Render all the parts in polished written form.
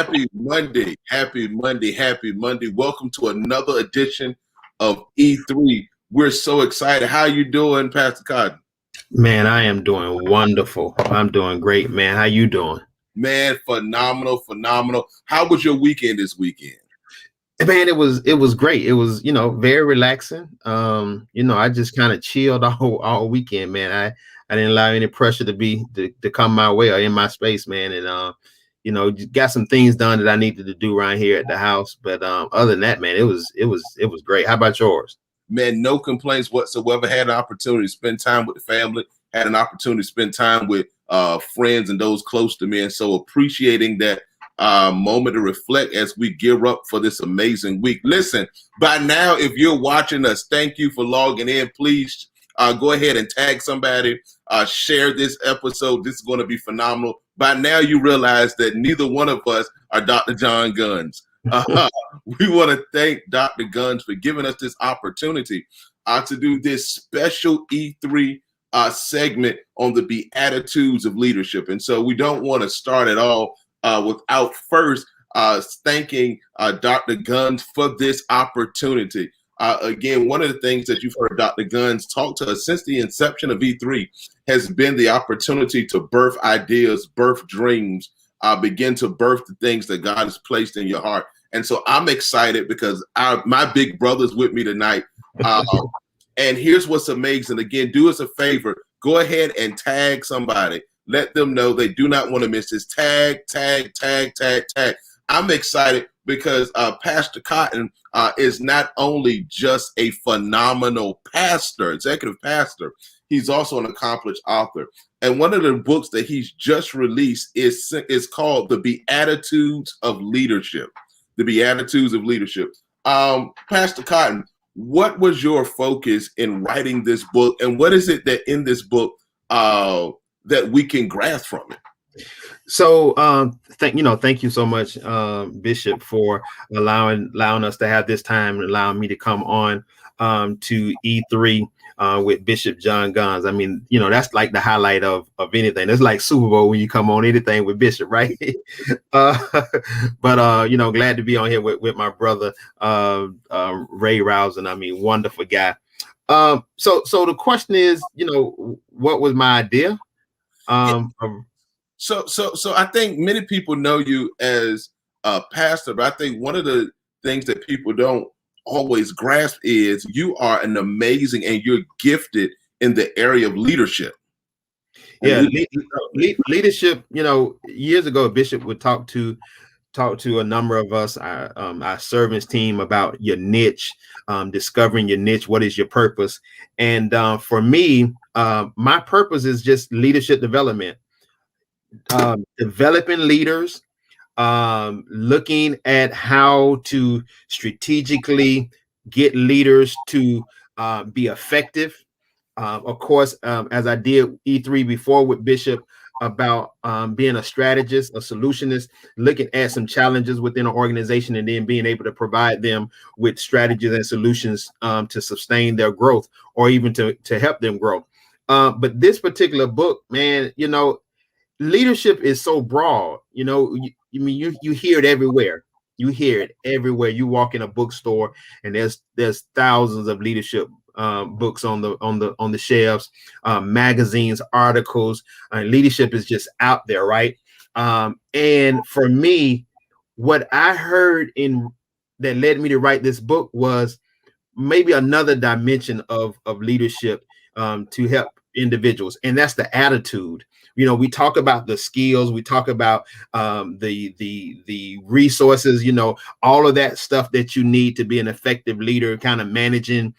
Happy Monday. Happy Monday. Happy Monday. Welcome to another edition of E3. We're so excited. How you doing, Pastor Cotton? Man, I am doing wonderful. I'm doing great, man. How you doing? Man, phenomenal, phenomenal. How was your weekend this weekend? Man, it was great. It was, very relaxing. I just kind of chilled all weekend, man. I didn't allow any pressure to come my way or in my space, man. And got some things done that I needed to do around here at the house. But other than that, man, it was great. How about yours? Man, no complaints whatsoever. Had an opportunity to spend time with the family, had an opportunity to spend time with friends and those close to me. And so appreciating that moment to reflect as we gear up for this amazing week. Listen, by now, if you're watching us, thank you for logging in. Please go ahead and tag somebody, share this episode. This is going to be phenomenal. By now, you realize that neither one of us are Dr. John Guns. We want to thank Dr. Guns for giving us this opportunity to do this special E3 segment on the Beatitudes of Leadership. And so we don't want to start at all without first thanking Dr. Guns for this opportunity. Again, one of the things that you've heard Dr. Guns talk to us since the inception of E3 has been the opportunity to birth ideas, birth dreams, begin to birth the things that God has placed in your heart. And so I'm excited because my big brother's with me tonight. And here's what's amazing. Again, do us a favor. Go ahead and tag somebody. Let them know they do not want to miss this. Tag. I'm excited because Pastor Cotton is not only just a phenomenal pastor, executive pastor, he's also an accomplished author. And one of the books that he's just released is called The Beatitudes of Leadership. The Beatitudes of Leadership. Pastor Cotton, what was your focus in writing this book, and what is it that in this book that we can grasp from it? So, thank you so much, Bishop, for allowing us to have this time and allowing me to come on to E3 with Bishop John Guns. I mean, that's like the highlight of anything. It's like Super Bowl when you come on anything with Bishop, right? But glad to be on here with my brother Ray Rousing. I mean, wonderful guy. So the question is, what was my idea? So I think many people know you as a pastor, but I think one of the things that people don't always grasp is you are an amazing and you're gifted in the area of leadership. Yeah, leadership. Years ago, Bishop would talk to a number of us, our servants team, about your niche, discovering your niche. What is your purpose? And for me, my purpose is just leadership development. Developing leaders, looking at how to strategically get leaders to be effective. Of course, as I did E3 before with Bishop about being a strategist, a solutionist, looking at some challenges within an organization and then being able to provide them with strategies and solutions to sustain their growth or even to help them grow. But this particular book, man, leadership is so broad. You hear it everywhere. You hear it everywhere. You walk in a bookstore and there's thousands of leadership books on the shelves, magazines, articles. Leadership is just out there, right? And for me, what I heard that led me to write this book was maybe another dimension of leadership to help individuals, and that's the attitude. We talk about the skills, we talk about the resources, all of that stuff that you need to be an effective leader, kind of managing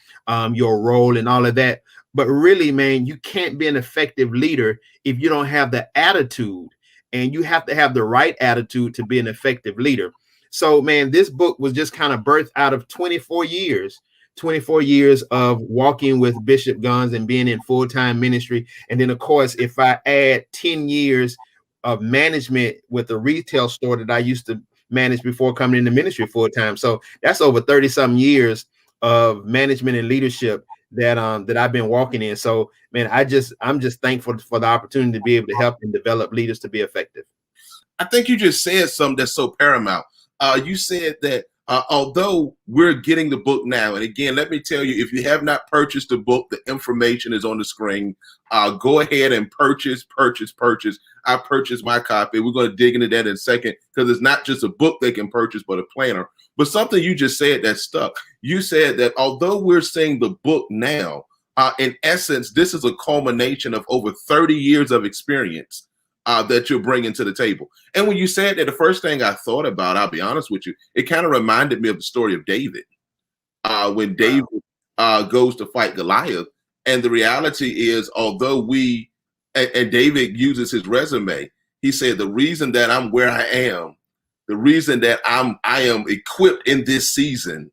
your role and all of that. But really, man, you can't be an effective leader if you don't have the attitude, and you have to have the right attitude to be an effective leader. So, man, this book was just kind of birthed out of 24 years of walking with Bishop Guns and being in full-time ministry. And then, of course, if I add 10 years of management with a retail store that I used to manage before coming into ministry full-time. So that's over 30-something years of management and leadership that I've been walking in. So, man, I'm just thankful for the opportunity to be able to help and develop leaders to be effective. I think you just said something that's so paramount. You said that although we're getting the book now, and again, let me tell you, if you have not purchased the book, the information is on the screen. Go ahead and purchase. I purchased my copy. We're going to dig into that in a second, because it's not just a book they can purchase, but a planner. But something you just said that stuck. You said that although we're seeing the book now, in essence, this is a culmination of over 30 years of experience that you're bringing to the table. And when you said that, the first thing I thought about, I'll be honest with you, it kind of reminded me of the story of David. When David goes to fight Goliath. And the reality is, although and David uses his resume, he said, the reason that I'm where I am, the reason that I am equipped in this season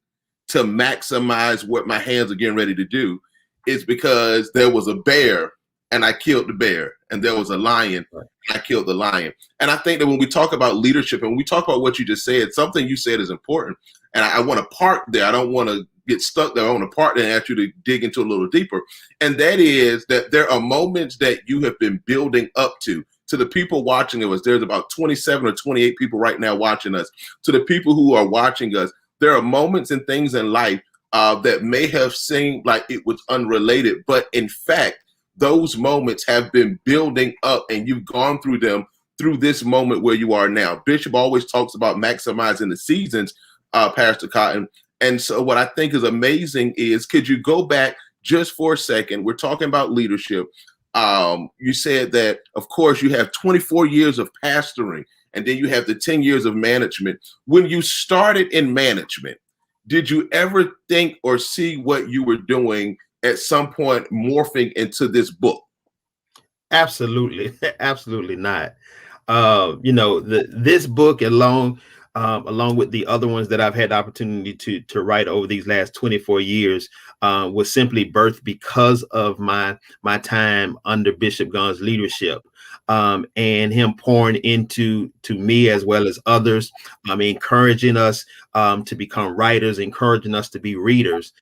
to maximize what my hands are getting ready to do is because there was a bear and I killed the bear, and there was a lion and I killed the lion. And I think that when we talk about leadership and when we talk about what you just said, something you said is important. And I want to park there. I don't want to get stuck there. I want to park there and ask you to dig into a little deeper. And that is that there are moments that you have been building up to the people watching us. There's about 27 or 28 people right now watching us. To the people who are watching us, there are moments and things in life that may have seemed like it was unrelated, but in fact, those moments have been building up, and you've gone through them through this moment where you are now. Bishop always talks about maximizing the seasons, Pastor Cotton. And so what I think is amazing is, could you go back just for a second? We're talking about leadership. You said that, of course, you have 24 years of pastoring, and then you have the 10 years of management. When you started in management, did you ever think or see what you were doing at some point morphing into this book? Absolutely. Absolutely not. This book, along with the other ones that I've had the opportunity to write over these last 24 years, was simply birthed because of my time under Bishop Gunn's leadership, and him pouring into me as well as others, encouraging us to become writers, encouraging us to be readers.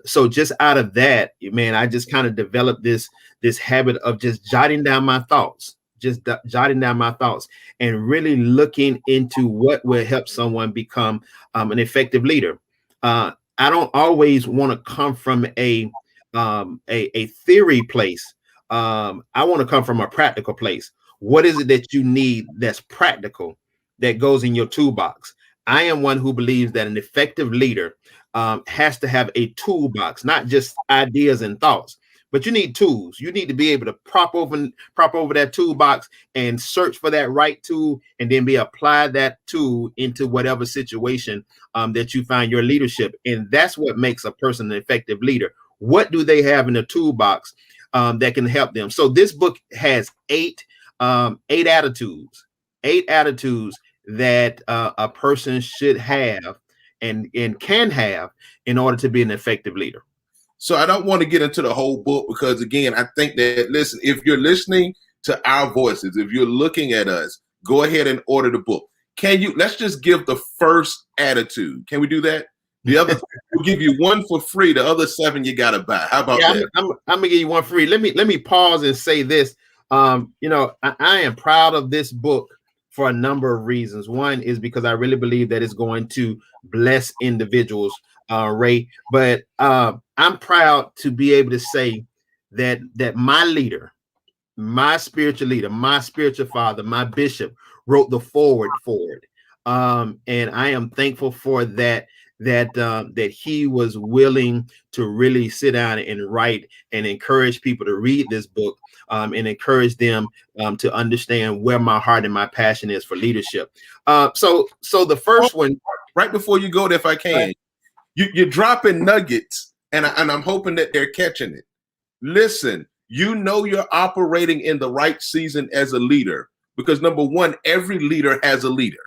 So just out of that, man, I just kind of developed this habit of just jotting down my thoughts. And really looking into what will help someone become an effective leader. I don't always want to come from a theory place. I want to come from a practical place. What is it that you need that's practical, that goes in your toolbox? I am one who believes that an effective leader has to have a toolbox, not just ideas and thoughts. But you need tools. You need to be able to prop over that toolbox and search for that right tool, and then apply that tool into whatever situation that you find your leadership. And that's what makes a person an effective leader. What do they have in the toolbox that can help them? So this book has eight attitudes that a person should have and can have in order to be an effective leader. So I don't want to get into the whole book, because again, I think that, listen, if you're listening to our voices, if you're looking at us, go ahead and order the book. Let's just give the first attitude. Can we do that? The other, we'll give you one for free. The other 7 you got to buy. How about that? I'm gonna give you one free. Let me pause and say this. I am proud of this book for a number of reasons. One is because I really believe that it's going to bless individuals, Ray. But I'm proud to be able to say that my leader, my spiritual leader, my spiritual father, my bishop, wrote the foreword for it. And I am thankful for that he was willing to really sit down and write and encourage people to read this book, and encourage them to understand where my heart and my passion is for leadership. So the first one, right before you go there, if I can, you're dropping nuggets, and I'm hoping that they're catching it. Listen, you're operating in the right season as a leader, because number one, every leader has a leader.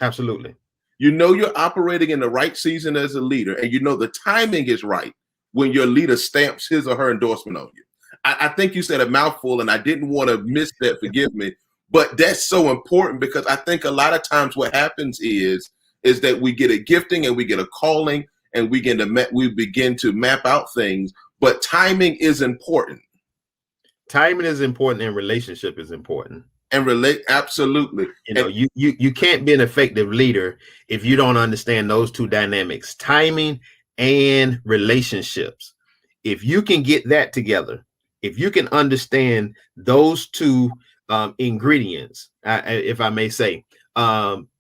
Absolutely. You're operating in the right season as a leader, and the timing is right when your leader stamps his or her endorsement on you. I think you said a mouthful, and I didn't want to miss that, forgive me, but that's so important, because I think a lot of times what happens is that we get a gifting and we get a calling, and we begin to map out things, but timing is important. Timing is important, and relationship is important. and relate. Absolutely. You know, you can't be an effective leader if you don't understand those two dynamics, timing and relationships. If you can get that together, if you can understand those two ingredients, if I may say,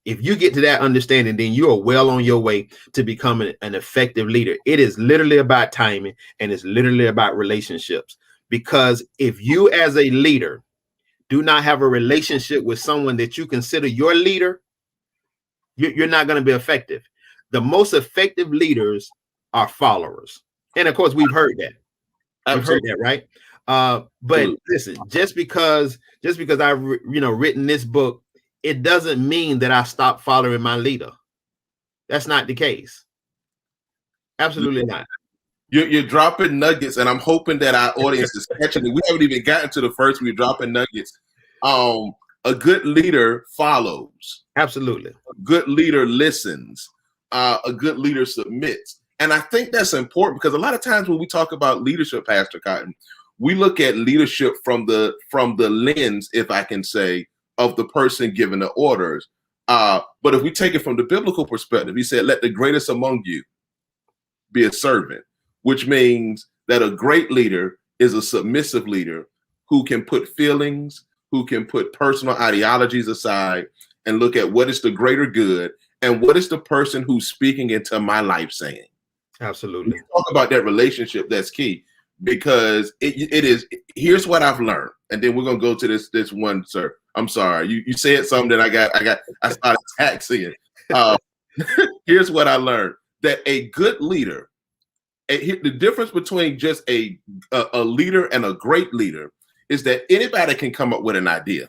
if you get to that understanding, then you are well on your way to becoming an effective leader. It is literally about timing, and it's literally about relationships. Because if you as a leader do not have a relationship with someone that you consider your leader, you're not going to be effective. The most effective leaders are followers. And of course, we've heard that. We've heard that, right? But listen, just because I've written this book, it doesn't mean that I stop following my leader. That's not the case. Absolutely not. You're dropping nuggets, and I'm hoping that our audience is catching it. We haven't even gotten to the first. We're dropping nuggets. A good leader follows. Absolutely. A good leader listens. A good leader submits. And I think that's important because a lot of times when we talk about leadership, Pastor Cotton, we look at leadership from the lens, if I can say, of the person giving the orders. But if we take it from the biblical perspective, he said, let the greatest among you be a servant, which means that a great leader is a submissive leader who can put feelings, who can put personal ideologies aside and look at what is the greater good and what is the person who's speaking into my life saying. Absolutely. When you talk about that relationship, that's key, because it is. Here's what I've learned, and then we're gonna go to this one, sir. I'm sorry, you said something that I started taxing. Here's what I learned: that a good leader, the difference between just a leader and a great leader is that anybody can come up with an idea.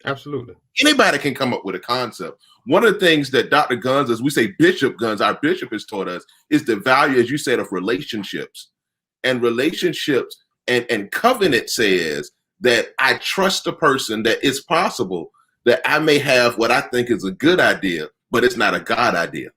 Absolutely. Anybody can come up with a concept. One of the things that Dr. Guns, as we say, Bishop Guns, our bishop has taught us, is the value, as you said, of relationships. And relationships and covenant says that I trust the person, that it's possible that I may have what I think is a good idea, but it's not a God idea.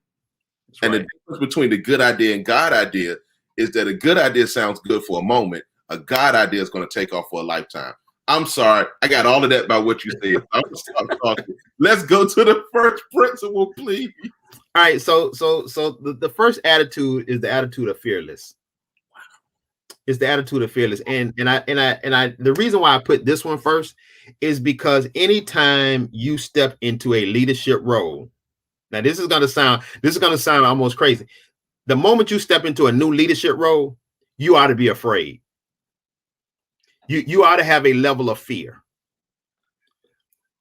That's and right. The difference between the good idea and God idea is that a good idea sounds good for a moment. A God idea is going to take off for a lifetime. I'm sorry. I got all of that by what you said. I'm going to stop talking. Let's go to the first principle, please. All right. So the first attitude is the attitude of fearless. It's the attitude of fearless. And the reason why I put this one first is because anytime you step into a leadership role, now this is going to sound almost crazy. The moment you step into a new leadership role, you ought to be afraid. You ought to have a level of fear.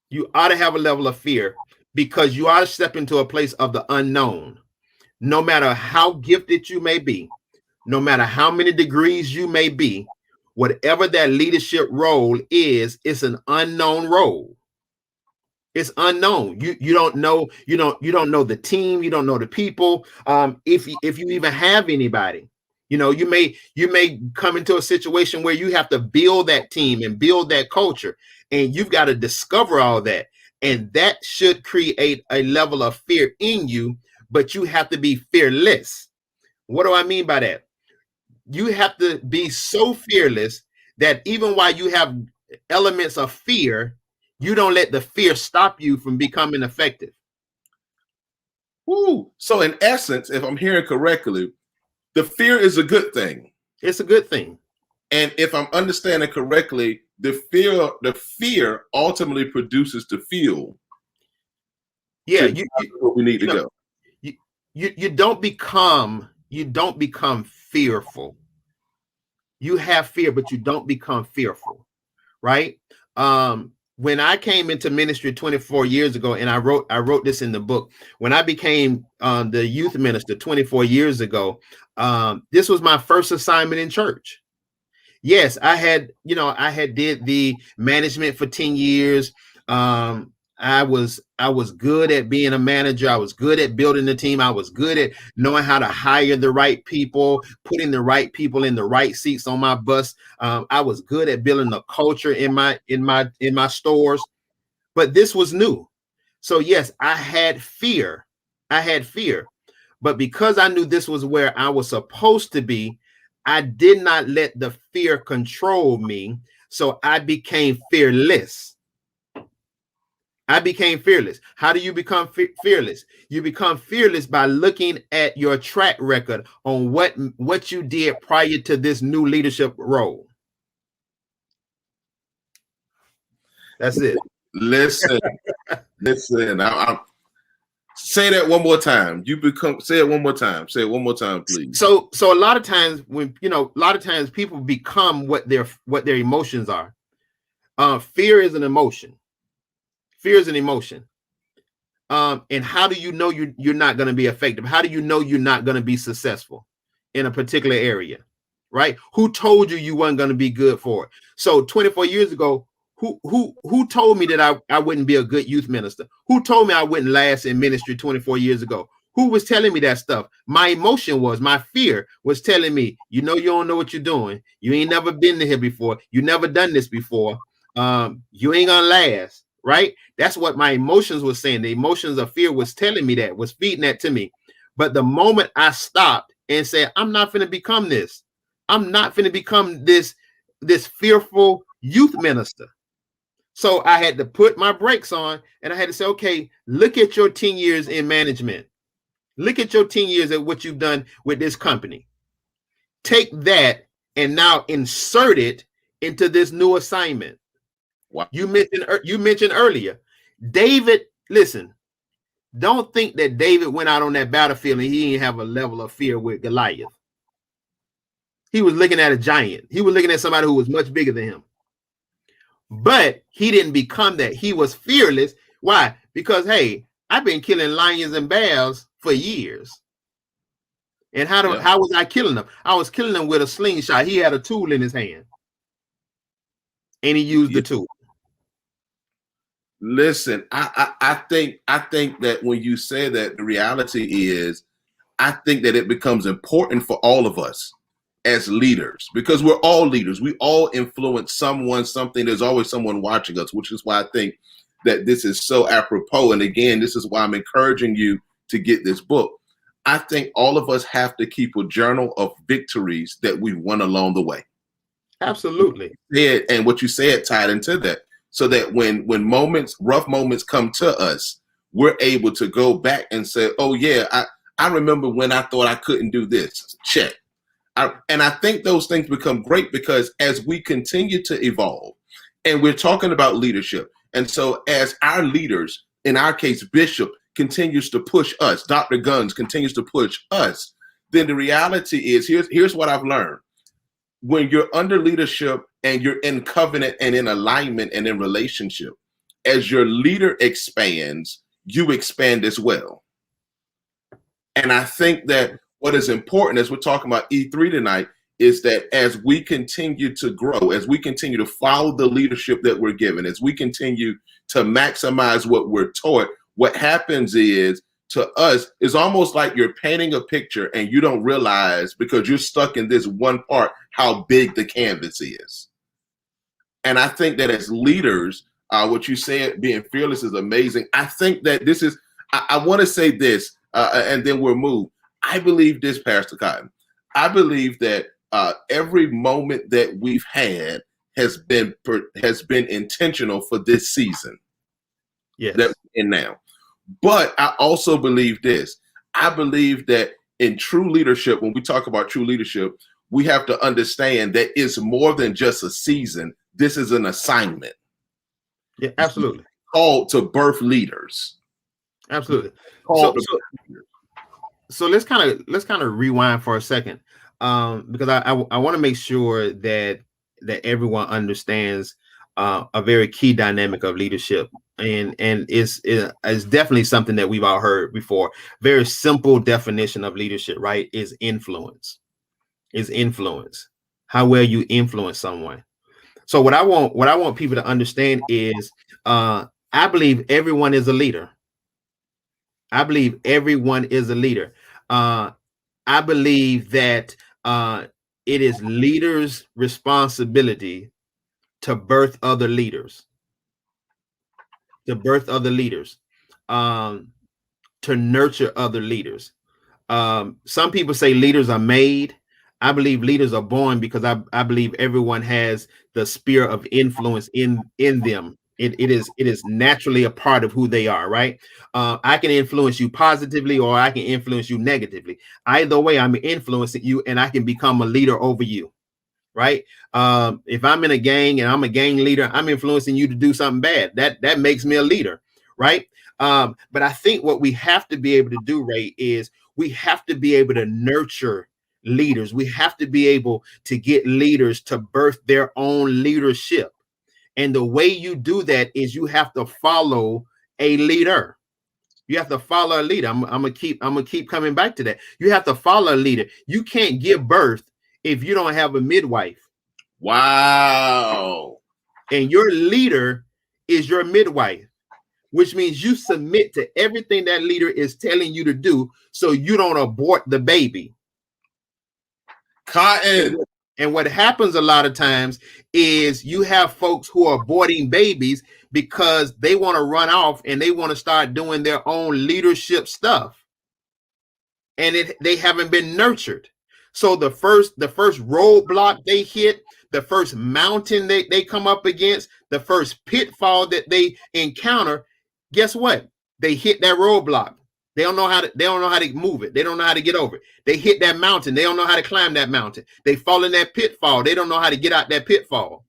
You ought to have a level of fear because you ought to step into a place of the unknown. No matter how gifted you may be, no matter how many degrees you may be, whatever that leadership role is, it's an unknown role. It's unknown. You don't know, you don't know the team, you don't know the people. If you even have anybody. You know, you may come into a situation where you have to build that team and build that culture, and you've got to discover all that. And that should create a level of fear in you, but you have to be fearless. What do I mean by that? You have to be so fearless that even while you have elements of fear, you don't let the fear stop you from becoming effective. Ooh. So in essence, if I'm hearing correctly, the fear is a good thing. It's a good thing. And if I'm understanding correctly, the fear ultimately produces the fuel. Yeah, where we need to go. You don't become fearful. You have fear, but you don't become fearful, right? When I came into ministry 24 years ago, and I wrote this in the book, when I became the youth minister 24 years ago, this was my first assignment in church. Yes, I had did the management for 10 years. I was good at being a manager. I was good at building the team. I was good at knowing how to hire the right people, putting the right people in the right seats on my bus. I was good at building the culture in my stores, but this was new. So yes, I had fear. But because I knew this was where I was supposed to be, I did not let the fear control me. So I became fearless. I became fearless. How do you become fearless? You become fearless by looking at your track record on what you did prior to this new leadership role. That's it. Listen, listen. I say that one more time. Say it one more time. Say it one more time, please. So a lot of times when a lot of times people become what their emotions are. Fear is an emotion. Fear is an emotion. And how do you know you're not going to be effective? How do you know you're not going to be successful in a particular area? Right? Who told you you weren't going to be good for it? So 24 years ago, who told me that I wouldn't be a good youth minister? Who told me I wouldn't last in ministry 24 years ago? Who was telling me that stuff? My emotion was, my fear was telling me, you don't know what you're doing. You ain't never been here before. You never done this before. You ain't gonna last, right? That's what my emotions was saying. The emotions of fear was telling me that, was feeding that to me. But the moment I stopped and said, I'm not gonna become this. I'm not gonna become this fearful youth minister. So I had to put my brakes on and I had to say, okay, look at your 10 years in management. Look at your 10 years at what you've done with this company. Take that and now insert it into this new assignment. Wow. You mentioned earlier, David, listen, don't think that David went out on that battlefield and he didn't have a level of fear with Goliath. He was looking at a giant. He was looking at somebody who was much bigger than him. But he didn't become that. He was fearless. Why? Because, hey, I've been killing lions and bears for years. And how was I killing them? I was killing them with a slingshot. He had a tool in his hand. And he used the tool. Listen, I think that when you say that, the reality is, I think that it becomes important for all of us as leaders, because we're all leaders. We all influence someone, something. There's always someone watching us, which is why I think that this is so apropos. And again, this is why I'm encouraging you to get this book. I think all of us have to keep a journal of victories that we won along the way. Absolutely. And what you said tied into that, so that when rough moments come to us, we're able to go back and say, oh yeah, I remember when I thought I couldn't do this. Check. And I think those things become great because as we continue to evolve, and we're talking about leadership, and so as our leaders, in our case, Bishop, continues to push us, Dr. Guns continues to push us, then the reality is, here's what I've learned. When you're under leadership and you're in covenant and in alignment and in relationship, as your leader expands, you expand as well. And I think that what is important, as we're talking about E3 tonight, is that as we continue to grow, as we continue to follow the leadership that we're given, as we continue to maximize what we're taught, what happens is, to us, is almost like you're painting a picture and you don't realize, because you're stuck in this one part, how big the canvas is. And I think that as leaders, what you said, being fearless, is amazing. I think that this is, I want to say this, and then we'll move. I believe this, Pastor Cotton. I believe that every moment that we've had has been intentional for this season. Yes. That we're in now. But I also believe this. I believe that in true leadership, when we talk about true leadership, we have to understand that it's more than just a season. This is an assignment. Yeah, absolutely. Called to birth leaders. Absolutely. So let's kind of rewind for a second, because I want to make sure that everyone understands a very key dynamic of leadership, and it's definitely something that we've all heard before. Very simple definition of leadership, right? Is influence. How well you influence someone. So what I want people to understand is, I believe everyone is a leader. I believe everyone is a leader. I believe that it is leaders' responsibility to birth other leaders, to nurture other leaders. Some people say leaders are made. I believe leaders are born, because I believe everyone has the sphere of influence in them It is naturally a part of who they are, right? I can influence you positively, or I can influence you negatively. Either way, I'm influencing you, and I can become a leader over you, right? If I'm in a gang and I'm a gang leader, I'm influencing you to do something bad. That makes me a leader, right? But I think what we have to be able to do, Ray, is we have to be able to nurture leaders. We have to be able to get leaders to birth their own leadership. And the way you do that is you have to follow a leader. You have to follow a leader. I'm gonna keep coming back to that. You have to follow a leader. You can't give birth if you don't have a midwife. Wow. And your leader is your midwife, which means you submit to everything that leader is telling you to do so you don't abort the baby. Cotton. And what happens a lot of times is you have folks who are aborting babies because they want to run off and they want to start doing their own leadership stuff. And they haven't been nurtured. So the first roadblock they hit, the first mountain they come up against, the first pitfall that they encounter, guess what? They hit that roadblock. They don't know how to move it. They don't know how to get over it. They hit that mountain. They don't know how to climb that mountain. They fall in that pitfall. They don't know how to get out that pitfall.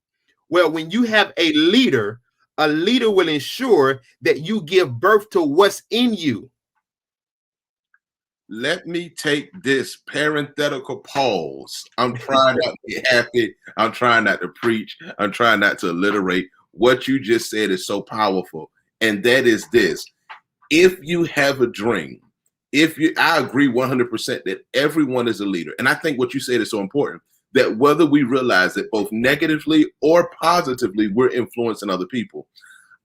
Well, when you have a leader will ensure that you give birth to what's in you. Let me take this parenthetical pause. I'm trying not to be happy. I'm trying not to preach. I'm trying not to alliterate. What you just said is so powerful. And that is this. If you have a dream, I agree 100% that everyone is a leader. And I think what you said is so important, that whether we realize that both negatively or positively, we're influencing other people.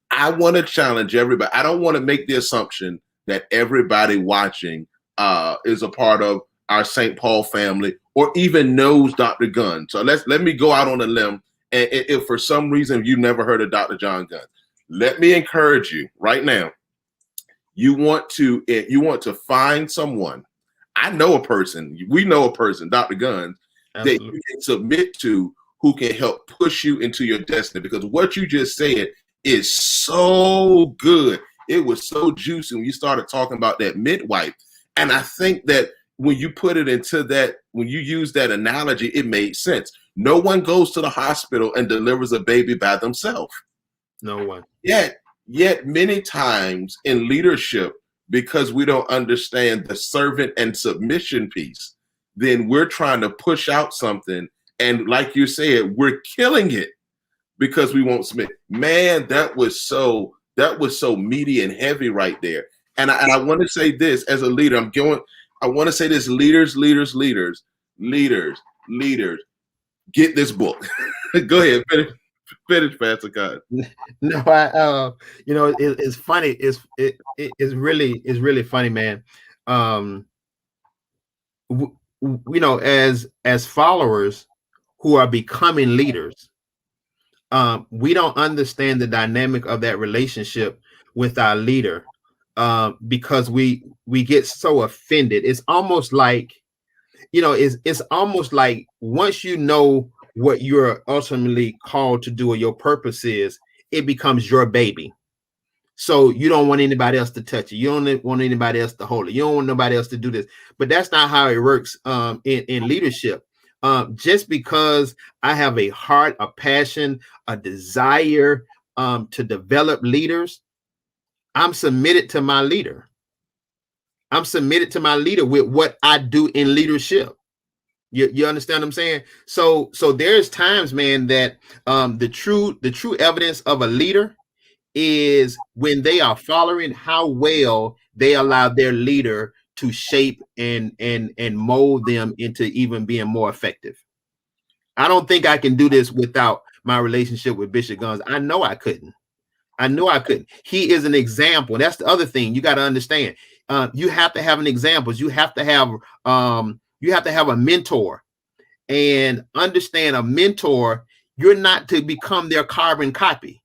I want to challenge everybody. I don't want to make the assumption that everybody watching is a part of our St. Paul family or even knows Dr. Gunn. So let me go out on a limb. And if for some reason you've never heard of Dr. John Gunn, let me encourage you right now. You want to find someone. I know a person. We know a person, Dr. Gunn, that you can submit to who can help push you into your destiny. Because what you just said is so good. It was so juicy when you started talking about that midwife. And I think that when you put it into that, when you use that analogy, it made sense. No one goes to the hospital and delivers a baby by themselves. No one. Yet many times in leadership, because we don't understand the servant and submission piece, then we're trying to push out something. And like you said, we're killing it because we won't submit. Man, that was so meaty and heavy right there. And I want to say this as a leader. I want to say this: leaders, get this book. Go ahead, finish, Pastor Cotton. No, it's funny. It's really funny, man. As followers who are becoming leaders, we don't understand the dynamic of that relationship with our leader. Because we get so offended. It's almost like, it's almost like once you know what you're ultimately called to do or your purpose is, it becomes your baby. So you don't want anybody else to touch it. You don't want anybody else to hold it. You don't want nobody else to do this. But that's not how it works in leadership. Just because I have a heart, a passion, a desire to develop leaders, I'm submitted to my leader. I'm submitted to my leader with what I do in leadership. You understand what I'm saying? So there's times, man, that the true evidence of a leader is when they are following how well they allow their leader to shape and mold them into even being more effective. I don't think I can do this without my relationship with Bishop Guns. I know I couldn't. He is an example. That's the other thing you got to understand. You have to have an example. You have to have a mentor, and understand a mentor. You're not to become their carbon copy.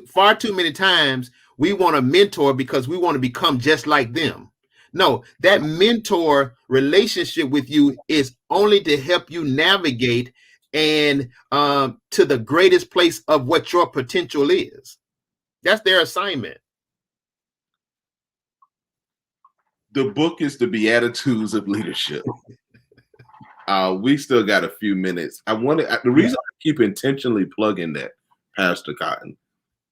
Far too many times we want a mentor because we want to become just like them. No, that mentor relationship with you is only to help you navigate and to the greatest place of what your potential is. That's their assignment. The book is The Beatitudes of Leadership. We still got a few minutes. The reason I keep intentionally plugging that, Pastor Cotton,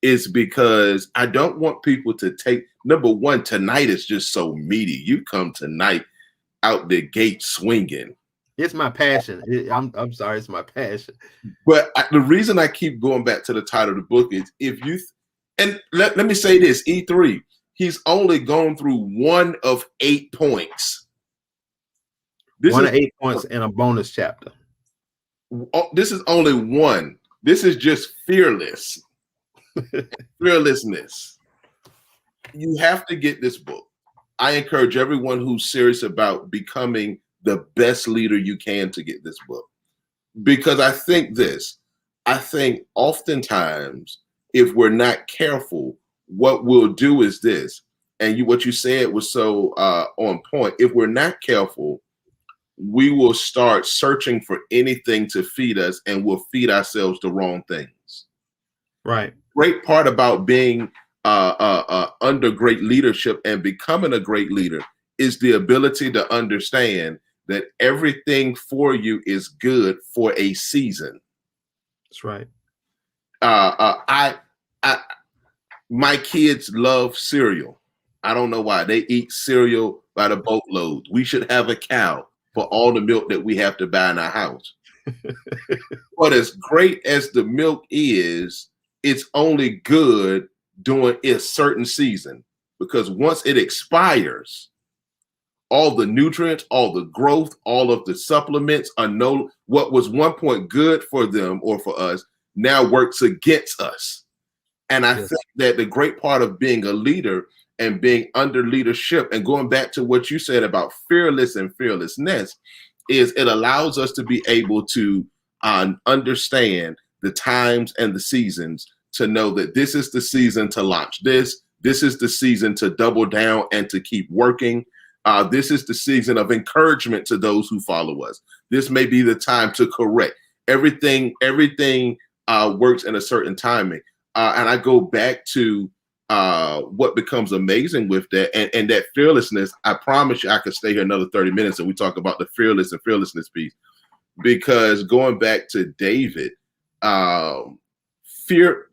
is because I don't want people to take, number one, tonight is just so meaty. You come tonight out the gate swinging. It's my passion. I'm sorry, it's my passion. But the reason I keep going back to the title of the book is and let me say this, E3, he's only gone through 1 of 8 points. One of 8 points in a bonus chapter. This is only one. This is just fearlessness. You have to get this book. I encourage everyone who's serious about becoming the best leader you can to get this book. Because I think oftentimes, if we're not careful, what we'll do is this, and what you said was so on point. If we're not careful, we will start searching for anything to feed us, and we'll feed ourselves the wrong things. Right. Great part about being under great leadership and becoming a great leader is the ability to understand that everything for you is good for a season. That's right. My kids love cereal. I don't know why. They eat cereal by the boatload. We should have a cow for all the milk that we have to buy in our house. But as great as the milk is, it's only good during a certain season, because once it expires, all the nutrients, all the growth, all of the supplements what was one point good for them or for us now works against us. And I think that the great part of being a leader and being under leadership, and going back to what you said about fearless and fearlessness, is it allows us to be able to understand the times and the seasons, to know that this is the season to launch this is the season to double down and to keep working. This is the season of encouragement to those who follow us. This may be the time to correct. Everything works in a certain timing. And I go back to what becomes amazing with that and that fearlessness. I promise you I could stay here another 30 minutes and we talk about the fearlessness piece. Because going back to David, fear,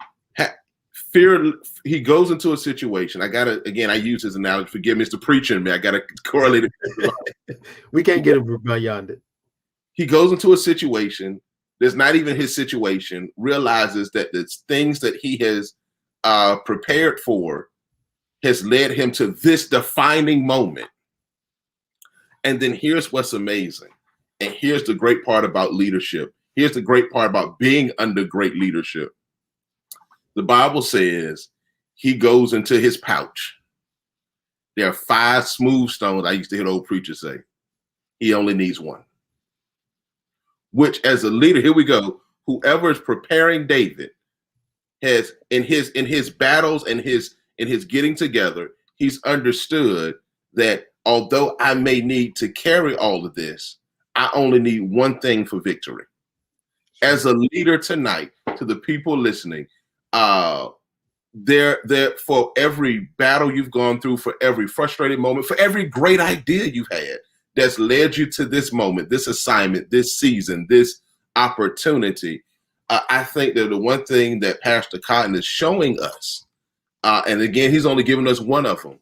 he goes into a situation. I use his analogy. Forgive me, it's the preacher in me. I gotta correlate it. We can't get beyond it. He goes into a situation that's not even his situation, realizes that the things that he has prepared for has led him to this defining moment. And then here's what's amazing. And here's the great part about leadership. Here's the great part about being under great leadership. The Bible says he goes into his pouch. There are 5 smooth stones. I used to hear old preachers say. He only needs 1. Which, as a leader, here we go. Whoever is preparing David has in his battles and his getting together, he's understood that although I may need to carry all of this, I only need one thing for victory. As a leader tonight, to the people listening, there for every battle you've gone through, for every frustrated moment, for every great idea you've had that's led you to this moment, this assignment, this season, this opportunity, I think that the one thing that Pastor Cotton is showing us, and again, he's only given us one of them,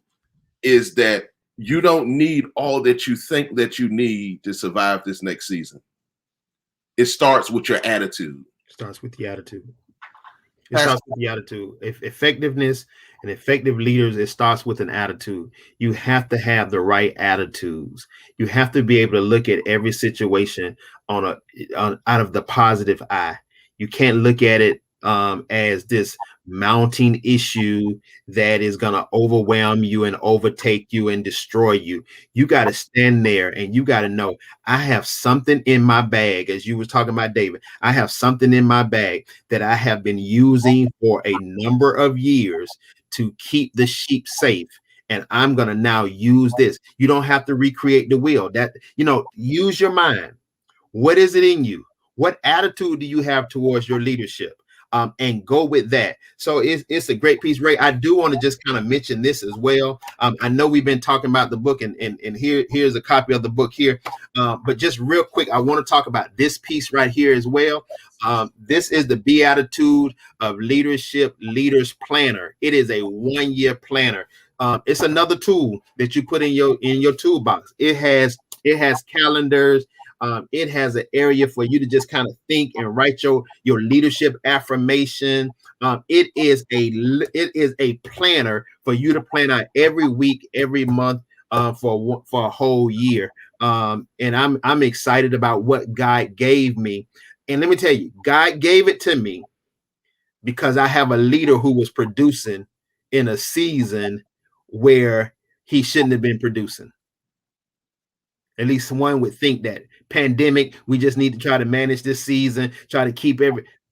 is that you don't need all that you think that you need to survive this next season. It starts with your attitude. It starts with the attitude. It starts with the attitude. Effectiveness and effective leaders, it starts with an attitude. You have to have the right attitudes. You have to be able to look at every situation out of the positive eye. You can't look at it as this mounting issue that is going to overwhelm you and overtake you and destroy you. You got to stand there and you got to know, I have something in my bag. As you was talking about David, I have something in my bag that I have been using for a number of years to keep the sheep safe. And I'm going to now use this. You don't have to recreate the wheel. Use your mind. What is it in you? What attitude do you have towards your leadership? And go with that. So it's a great piece, Ray. I do want to just kind of mention this as well. I know we've been talking about the book, and here's a copy of the book here. But just real quick, I want to talk about this piece right here as well. This is the Beatitude of Leadership Leaders Planner. It is a 1-year planner. It's another tool that you put in your toolbox. It has calendars. It has an area for you to just kind of think and write your leadership affirmation. It is a planner for you to plan out every week, every month, for a whole year. And I'm excited about what God gave me. And let me tell you, God gave it to me because I have a leader who was producing in a season where he shouldn't have been producing. At least one would think that. Pandemic, we just need to try to manage this season, try to keep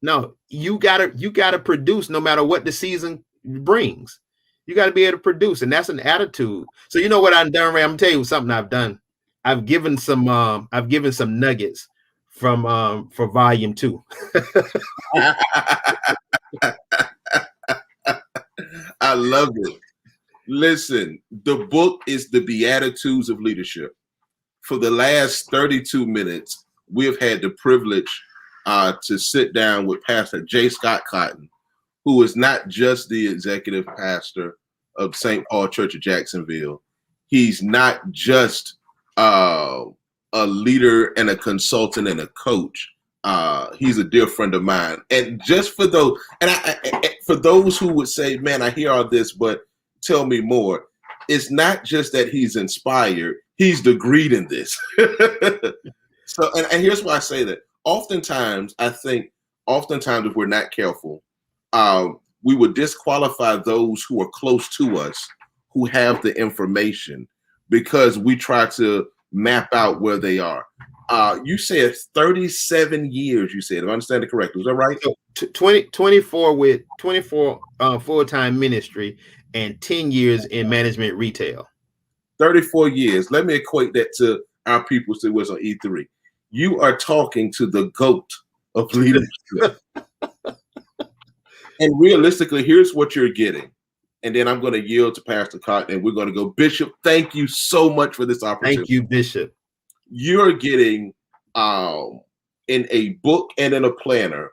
no, you gotta produce no matter what the season brings. You got to be able to produce, and that's an attitude. So you know what I've done, Ray? I'm gonna tell you something I've done. I've given some nuggets from for volume 2. I love it. Listen, the book is The Beatitudes of Leadership. For the last 32 minutes, we've had the privilege to sit down with Pastor J. Scott Cotton, who is not just the executive pastor of St. Paul Church of Jacksonville. He's not just a leader and a consultant and a coach. He's a dear friend of mine. And just for those, for those who would say, man, I hear all this, but tell me more. It's not just that he's inspired. He's degreed in this. So, and here's why I say that. Oftentimes, if we're not careful, we would disqualify those who are close to us, who have the information, because we try to map out where they are. You said 37 years, you said, if I understand it correctly. Is that right? So 24 full-time ministry and 10 years in management retail. 34 years. Let me equate that to our people who was on E3. You are talking to the GOAT of leadership. And realistically, here's what you're getting. And then I'm going to yield to Pastor Cotton, and we're going to go. Bishop, thank you so much for this opportunity. Thank you, Bishop. You're getting in a book and in a planner.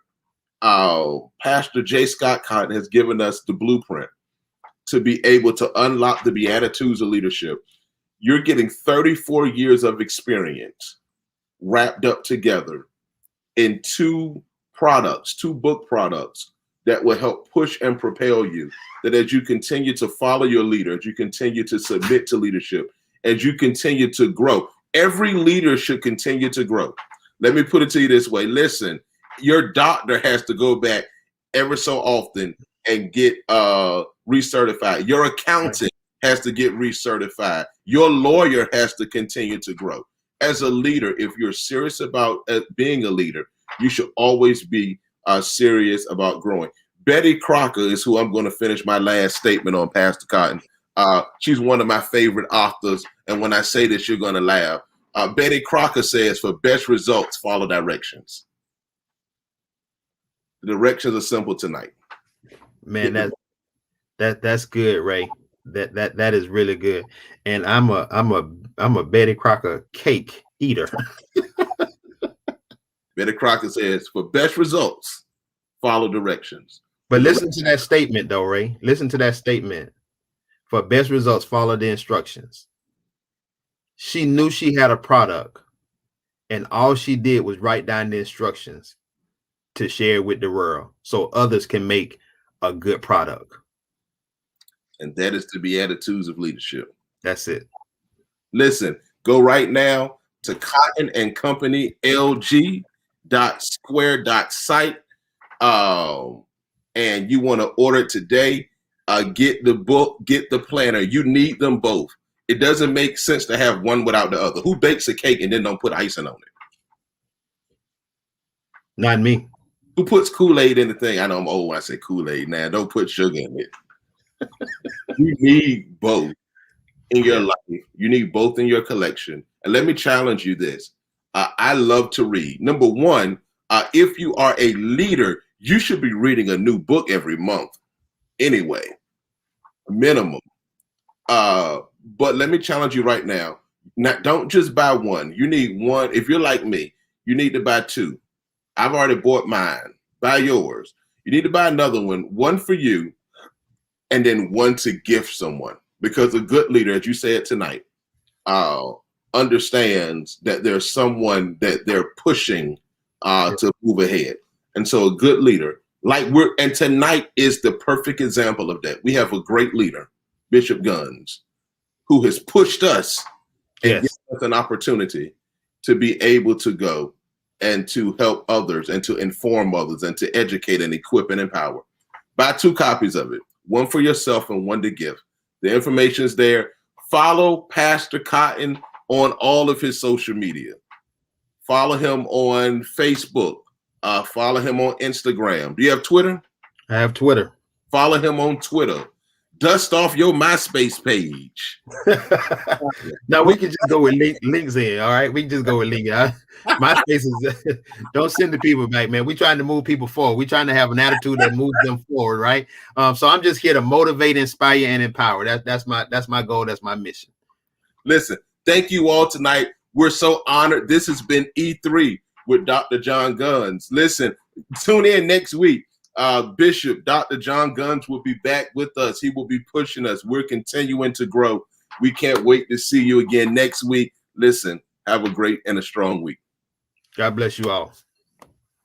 Pastor J. Scott Cotton has given us the blueprint to be able to unlock the Beatitudes of leadership. You're getting 34 years of experience wrapped up together in 2 book products that will help push and propel you. That as you continue to follow your leader, as you continue to submit to leadership, as you continue to grow, every leader should continue to grow. Let me put it to you this way. Listen, your doctor has to go back ever so often and get recertified. Your accountant has to get recertified. Your lawyer has to continue to grow. As a leader, if you're serious about being a leader, you should always be serious about growing. Betty Crocker is who I'm going to finish my last statement on, Pastor Cotton. She's one of my favorite authors, and when I say this, you're going to laugh. Betty Crocker says, for best results, follow directions. The directions are simple tonight. Man, that's good, Ray. That is really good. And I'm a Betty Crocker cake eater. Betty Crocker says, for best results, follow directions. But listen to that statement, though, Ray. Listen to that statement. For best results, follow the instructions. She knew she had a product, and all she did was write down the instructions to share with the world so others can make a good product. And that is the Beatitudes of leadership. That's it. Listen, go right now to Cotton and Company LG.square.site. And you want to order it today. Get the book, get the planner. You need them both. It doesn't make sense to have one without the other. Who bakes a cake and then don't put icing on it? Not me. Who puts Kool-Aid in the thing? I know I'm old when I say Kool-Aid now. Don't put sugar in it. You need both in your life. You need both in your collection. And let me challenge you this. I love to read. Number one, If you are a leader, you should be reading a new book every month anyway, minimum. But let me challenge you right now. Don't just buy one. You need one. If you're like me, you need to buy two. I've already bought mine. Buy yours. You need to buy another one for you, and then one to gift someone. Because a good leader, as you said tonight, understands that there's someone that they're pushing to move ahead. And so a good leader, and tonight is the perfect example of that. We have a great leader, Bishop Guns, who has pushed us and given us an opportunity to be able to go and to help others and to inform others and to educate and equip and empower. Buy 2 copies of it, one for yourself and one to give. The information is there. Follow Pastor Cotton on all of his social media. Follow him on Facebook. Follow him on Instagram. Do you have Twitter? I have Twitter. Follow him on Twitter. Dust off your MySpace page. No, we can just go with links in. All right, we can just go with links. MySpace is don't send the people back, man. We're trying to move people forward. We're trying to have an attitude that moves them forward, right? So I'm just here to motivate, inspire, and empower. That's my goal. That's my mission. Listen, thank you all tonight. We're so honored. This has been E3 with Dr. John Guns. Listen, tune in next week. Bishop Dr. John Guns will be back with us. He will be pushing us. We're continuing to grow. We can't wait to see you again next week. Listen, have a great and a strong week. God bless you all.